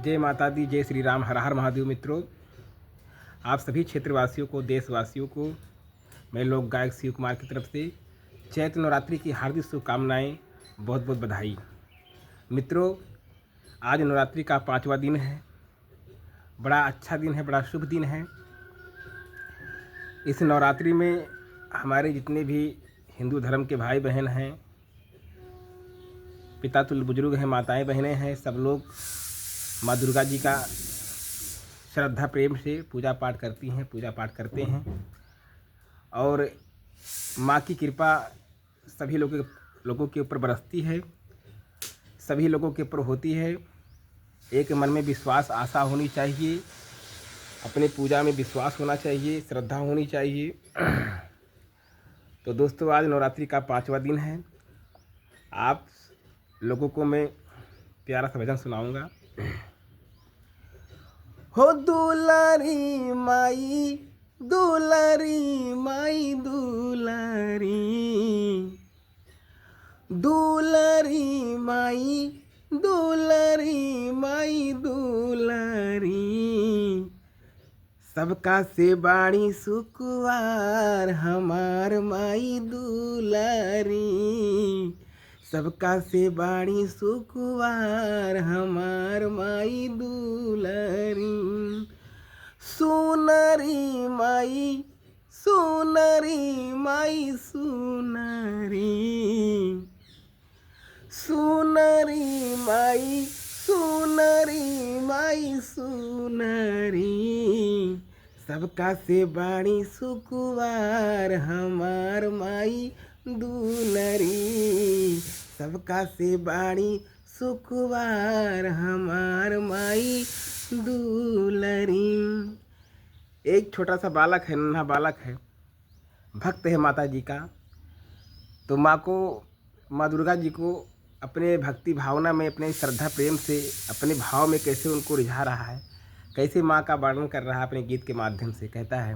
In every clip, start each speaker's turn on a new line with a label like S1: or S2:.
S1: जय माता दी, जय श्री राम, हर हर महादेव। मित्रों, आप सभी क्षेत्रवासियों को, देशवासियों को मैं लोक गायक शिव कुमार की तरफ से चैत्र नवरात्रि की हार्दिक शुभकामनाएँ, बहुत बहुत बधाई। मित्रों, आज नवरात्रि का 5वां दिन है। बड़ा अच्छा दिन है, बड़ा शुभ दिन है। इस नवरात्रि में हमारे जितने भी हिंदू धर्म के भाई बहन हैं, पिता तुल्य बुजुर्ग हैं, माताएं बहनें हैं, सब लोग माँ दुर्गा जी का श्रद्धा प्रेम से पूजा पाठ करती हैं, पूजा पाठ करते हैं। और माँ की कृपा सभी लोगों के ऊपर बरसती है, सभी लोगों के ऊपर होती है। एक मन में विश्वास, आशा होनी चाहिए, अपने पूजा में विश्वास होना चाहिए, श्रद्धा होनी चाहिए। तो दोस्तों, आज नवरात्रि का 5वां दिन है। आप लोगों को मैं प्यारा सा भजन सुनाऊंगा। हो दुलारी माई, दुलारी माई, दुलारी, दुलारी माई, दुलारी माई, दुलारी, सबका से बाणी सुकुवार हमार माई दुलारी, सबका से बाणी सुकुवार हमार माई दुलारी, सुनरी माई, सुनरी माई, सुनरी, सुनरी माई, सुनरी माई, सुनरी, सबका से बाणी सुकुवार हमार माई दुलरी, सबका से बाणी सुकुवार हमार माई दुलरी। एक छोटा सा बालक है, नन्हा बालक है, भक्त है माता जी का। तो माँ दुर्गा जी को अपने भक्ति भावना में, अपने श्रद्धा प्रेम से, अपने भाव में कैसे उनको रिझा रहा है, कैसे माँ का वर्णन कर रहा है अपने गीत के माध्यम से। कहता है,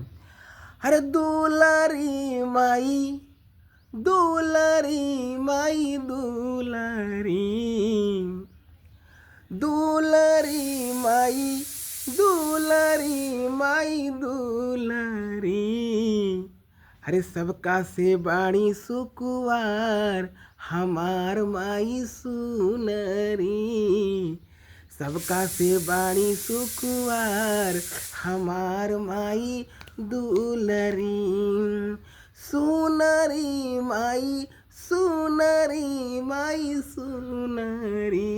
S1: अरे दुलारी माई, दुलारी माई, दुलारी, दुलारी माई, दुलारी माई, दुलारी, अरे सबका से बाणी सुकुवार हमार माई सुनरी, सबका से बाणी सुकुवार हमार माई दुलरी, सुनरी माई, सुनरी माई, सुनरी,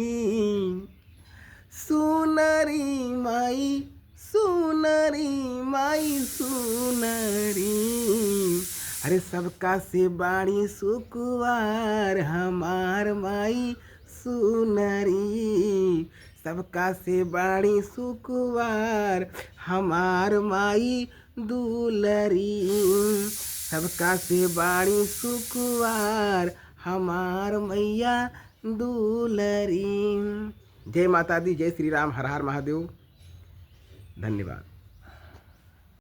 S1: सुनरी माई, सुनरी माई, सुनरी, अरे सबका से बाणी सुकुवार हमार माई सुनरी, सबका से बाणी सुकुवार हमार माई दुलरी, सबका से बाणी सुकुवार हमार मैया दुलरी। जय माता दी, जय श्री राम, हर हर महादेव। धन्यवाद।